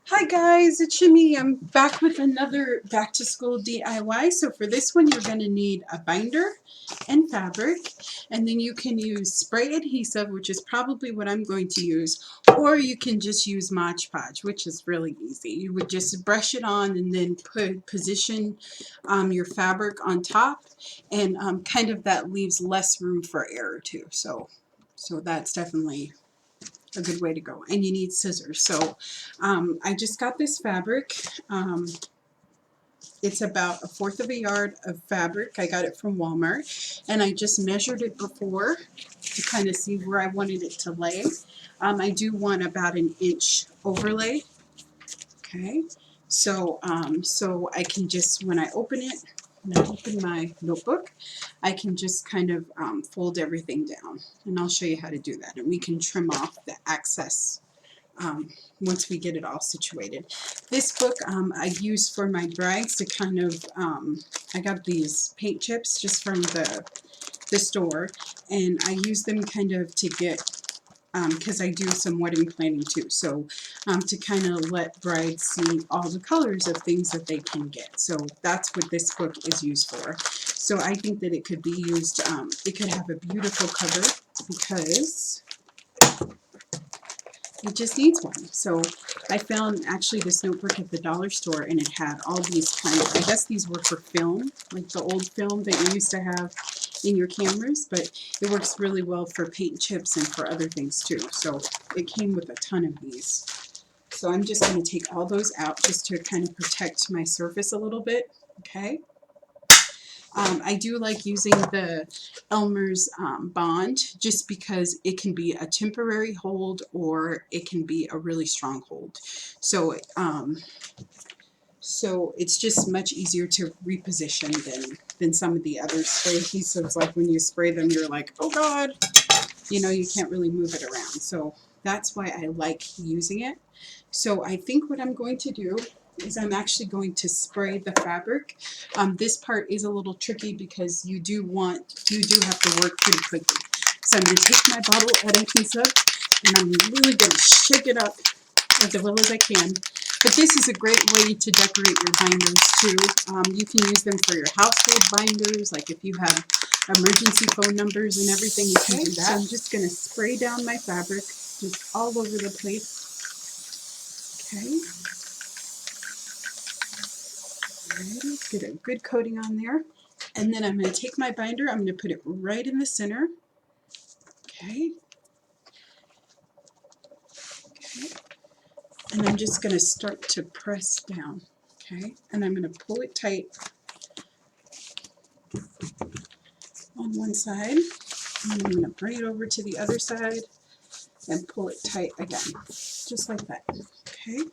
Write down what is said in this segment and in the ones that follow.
Hi guys, it's Shimmy. I'm back with another back to school DIY. So for this one you're going to need a binder and fabric, and then you can use spray adhesive, which is probably what I'm going to use, or you can just use Mod Podge, which is really easy. You would just brush it on and then position your fabric on top, and kind of that leaves less room for error too. So that's definitely a good way to go. And you need scissors. So I just got this fabric. It's about 1/4 of a yard of fabric. I got it from Walmart, and I just measured it before to kind of see where I wanted it to lay. I do want about an inch overlay. Okay, so so I can just, when I open it, when I open my notebook, I can just kind of fold everything down, and I'll show you how to do that, and we can trim off the excess once we get it all situated. This book I use for my bags to kind of, I got these paint chips just from the store, and I use them kind of to get, because I do some wedding planning too, so to kind of let brides see all the colors of things that they can get. So that's what this book is used for. So I think that it could be used, it could have a beautiful cover because it just needs one. So I found actually this notebook at the dollar store, and it had all these kind of, I guess these were for film, like the old film that you used to have in your cameras, but it works really well for paint chips and for other things too. So it came with a ton of these. So I'm just going to take all those out just to kind of protect my surface a little bit. Okay. I do like using the Elmer's Bond just because it can be a temporary hold or it can be a really strong hold. So so it's just much easier to reposition than some of the other spray adhesives. Like when you spray them, you're like, oh God, you know, you can't really move it around. So that's why I like using it. So I think what I'm going to do is I'm actually going to spray the fabric. This part is a little tricky because you do have to work pretty quickly. So I'm going to take my bottle adhesive and I'm really going to shake it up as well as I can. But this is a great way to decorate your binders too. You can use them for your household binders, like if you have emergency phone numbers and everything, you can do that. So I'm just going to spray down my fabric just all over the place. Okay. Alrighty, get a good coating on there. And then I'm going to take my binder, I'm going to put it right in the center. Okay. Okay. And I'm just going to start to press down. Okay. And I'm going to pull it tight on one side. And I'm going to bring it over to the other side and pull it tight again. Just like that. Okay.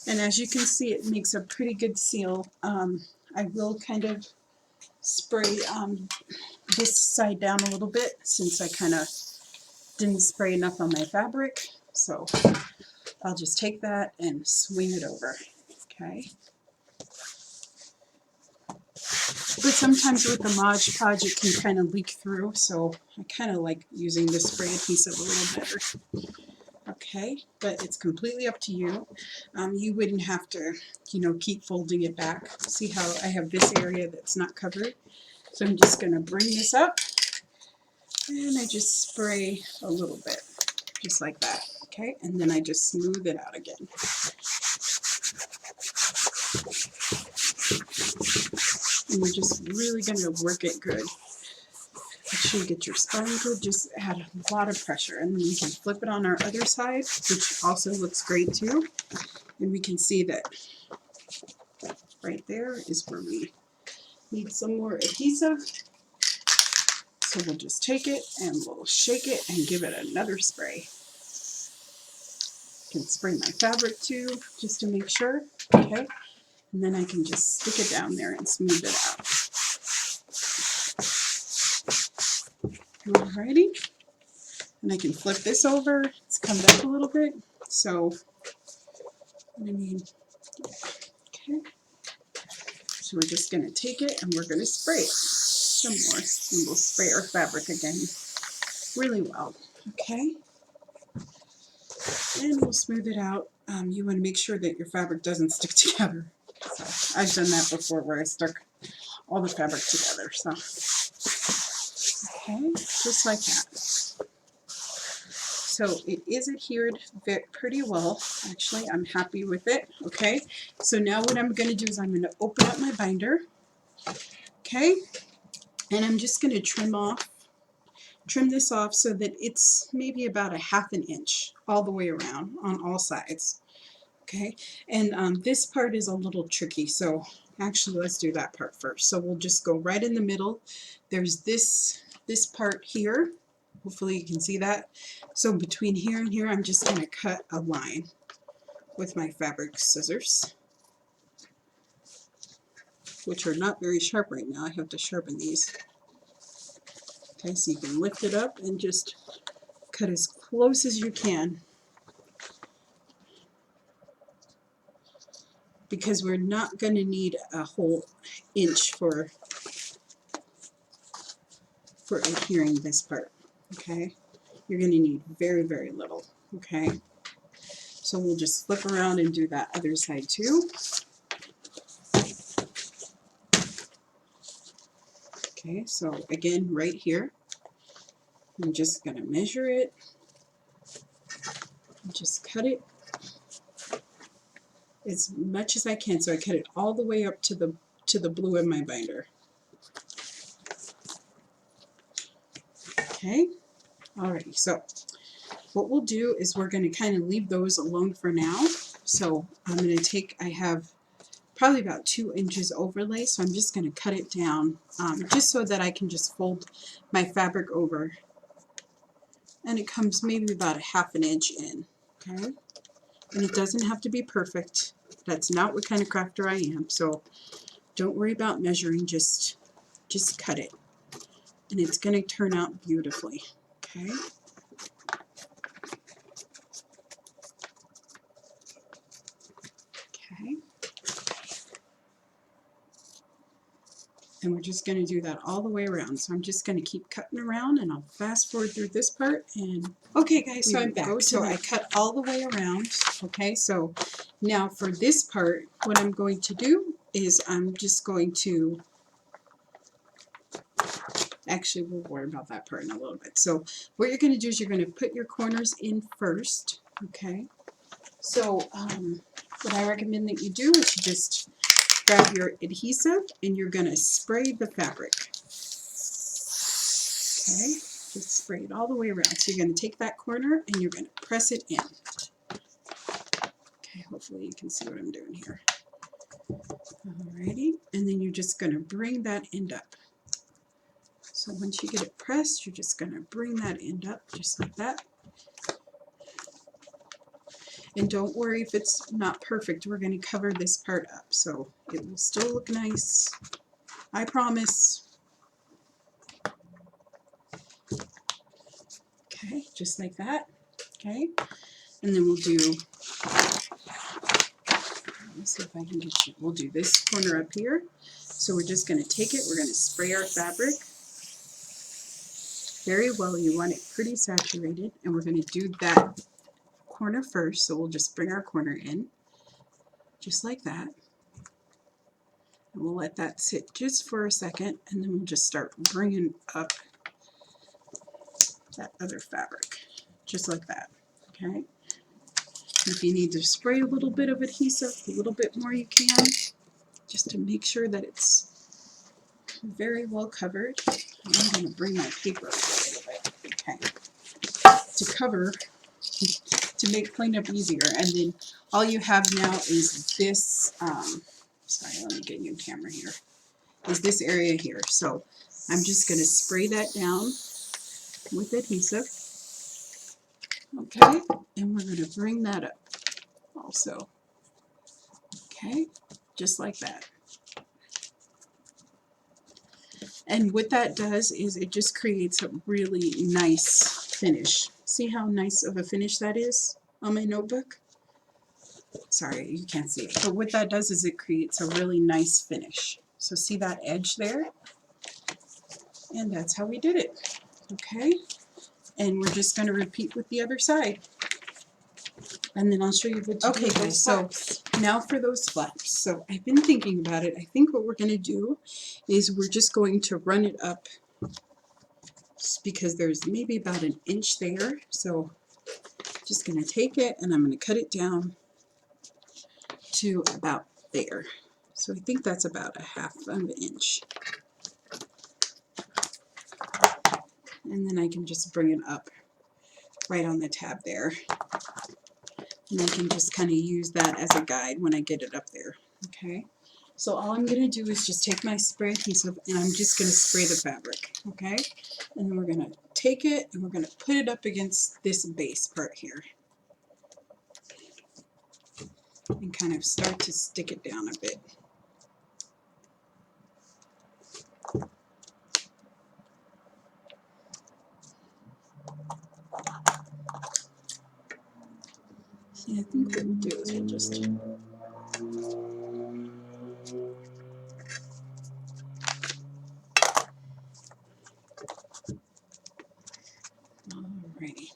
And as you can see, it makes a pretty good seal. I will kind of spray this side down a little bit since I kind of didn't spray enough on my fabric. So I'll just take that and swing it over. Okay. But sometimes with the Mod Podge it can kind of leak through, so I kind of like using the spray adhesive a little better. Okay, but it's completely up to you. You wouldn't have to, you know, keep folding it back. See how I have this area that's not covered? So I'm just going to bring this up, and I just spray a little bit, just like that. Okay, and then I just smooth it out again. And you're just really going to work it good. Make sure you get your spine good, just add a lot of pressure. And then we can flip it on our other side, which also looks great too. And we can see that right there is where we need some more adhesive. So we'll just take it and we'll shake it and give it another spray. I can spray my fabric too, just to make sure. Okay. And then I can just stick it down there and smooth it out. Alrighty. And I can flip this over. It's come back a little bit. So, I mean, okay. So we're just going to take it and we're going to spray it some more. And we'll spray our fabric again really well. Okay. And we'll smooth it out. You want to make sure that your fabric doesn't stick together. So I've done that before where I stuck all the fabric together. So, okay, just like that. So it is adhered pretty well. Actually, I'm happy with it. Okay, so now what I'm going to do is I'm going to open up my binder. Okay, and I'm just going to trim this off so that it's maybe about a ½ inch all the way around on all sides. Okay, and this part is a little tricky, so actually let's do that part first. So we'll just go right in the middle. There's this part here. Hopefully you can see that. So between here and here, I'm just going to cut a line with my fabric scissors, which are not very sharp right now. I have to sharpen these. Okay, so you can lift it up and just cut as close as you can, because we're not going to need a whole inch for adhering this part. Okay, you're going to need very, very little. Okay, so we'll just flip around and do that other side too. Okay, so again, right here, I'm just going to measure it, just cut it as much as I can. So I cut it all the way up to the blue in my binder. Okay, alrighty, so what we'll do is we're going to kind of leave those alone for now. So I'm going to take, I have probably about 2 inches overlay, so I'm just going to cut it down just so that I can just fold my fabric over, and it comes maybe about a ½ inch in. Okay, and it doesn't have to be perfect. That's not what kind of crafter I am, so don't worry about measuring, just cut it, and it's going to turn out beautifully. Okay. Okay. And we're just going to do that all the way around. So I'm just going to keep cutting around, and I'll fast forward through this part. And okay guys, so I'm back. So I cut all the way around. Okay, so now for this part, what I'm going to do is I'm just going to, actually we'll worry about that part in a little bit. So what you're going to do is you're going to put your corners in first. Okay, so what I recommend that you do is you just grab your adhesive and you're going to spray the fabric. Okay, just spray it all the way around. So you're going to take that corner and you're going to press it in. Okay, hopefully you can see what I'm doing here. Alrighty, and then you're just going to bring that end up. So once you get it pressed, you're just going to bring that end up just like that. And don't worry if it's not perfect. We're going to cover this part up, so it will still look nice. I promise. Okay, just like that. Okay, and then we'll do, let's see if I can get you, we'll do this corner up here. So we're just going to take it, we're going to spray our fabric very well. You want it pretty saturated, and we're going to do that corner first. So we'll just bring our corner in just like that, and we'll let that sit just for a second, and then we'll just start bringing up that other fabric just like that. Okay, if you need to spray a little bit of adhesive, a little bit more you can, just to make sure that it's very well covered. I'm going to bring my paper up a little bit, okay, to cover, to make cleanup easier. And then all you have now is this, sorry, let me get you a camera here, is this area here. So I'm just going to spray that down with adhesive. Okay, and we're going to bring that up also. Okay, just like that. And what that does is it just creates a really nice finish. See how nice of a finish that is on my notebook? Sorry, you can't see it. But what that does is it creates a really nice finish. So see that edge there? And that's how we did it. Okay, and we're just going to repeat with the other side. and then I'll show you what to do. Okay guys, so now for those flaps. So I've been thinking about it. I think what we're going to do is we're just going to run it up because there's maybe about an inch there. So just going to take it and I'm going to cut it down to about there. So I think that's about a half of an inch. And then I can just bring it up right on the tab there. And I can just kind of use that as a guide when I get it up there. Okay, so all I'm going to do is just take my spray adhesive and I'm just going to spray the fabric. Okay, and then we're going to take it and we're going to put it up against this base part here. And kind of start to stick it down a bit. See, I think what we'll do is we'll just alrighty.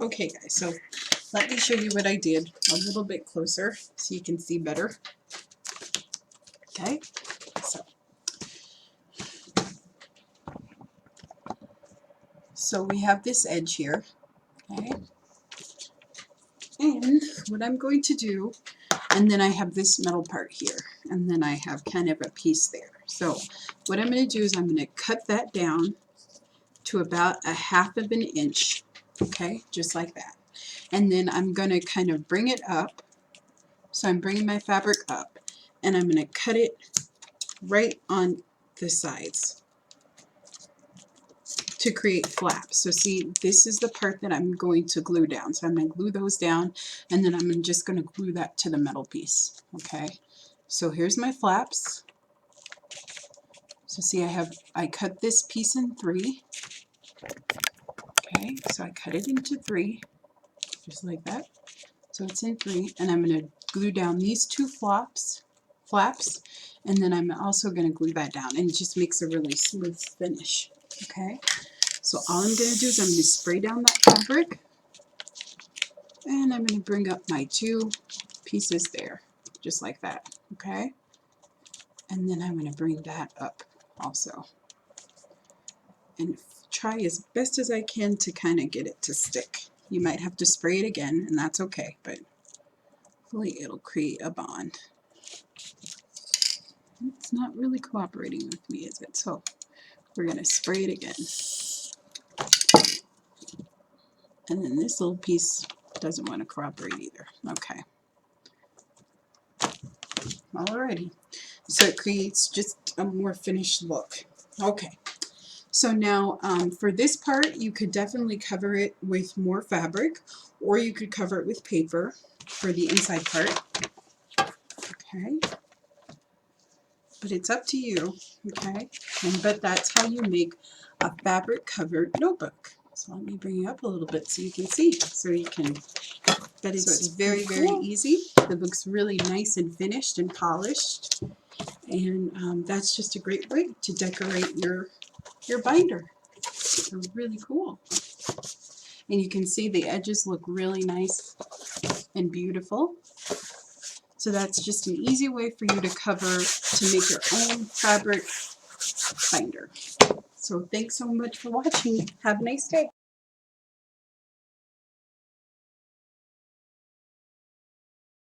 Okay guys, so let me show you what I did a little bit closer so you can see better. Okay, so we have this edge here, okay, and what I'm going to do, and then I have this metal part here, and then I have kind of a piece there. So what I'm going to do is I'm going to cut that down to about a half of an inch, okay, just like that. And then I'm going to kind of bring it up. So I'm bringing my fabric up and I'm going to cut it right on the sides to create flaps. So see, this is the part that I'm going to glue down. So I'm going to glue those down and then I'm just going to glue that to the metal piece. Okay, so here's my flaps. So see, I cut this piece in 3. Okay, so I cut it into 3, just like that. So it's in 3, and I'm going to glue down these 2 flaps, and then I'm also going to glue that down, and it just makes a really smooth finish. Okay, so all I'm going to do is I'm going to spray down that fabric, and I'm going to bring up my 2 pieces there, just like that. Okay, and then I'm going to bring that up also, and try as best as I can to kind of get it to stick. You might have to spray it again, and that's okay, but hopefully it'll create a bond. It's not really cooperating with me, is it? So we're going to spray it again. And then this little piece doesn't want to cooperate either. Okay. Alrighty. So it creates just a more finished look. Okay. So now for this part, you could definitely cover it with more fabric, or you could cover it with paper for the inside part. Okay. But it's up to you, okay? But that's how you make a fabric covered notebook. So let me bring you up a little bit so you can see. So it's very, very easy. The book's really nice and finished and polished. And that's just a great way to decorate your binder. They're really cool. And you can see the edges look really nice and beautiful. So that's just an easy way for you to make your own fabric binder. So thanks so much for watching. Have a nice day.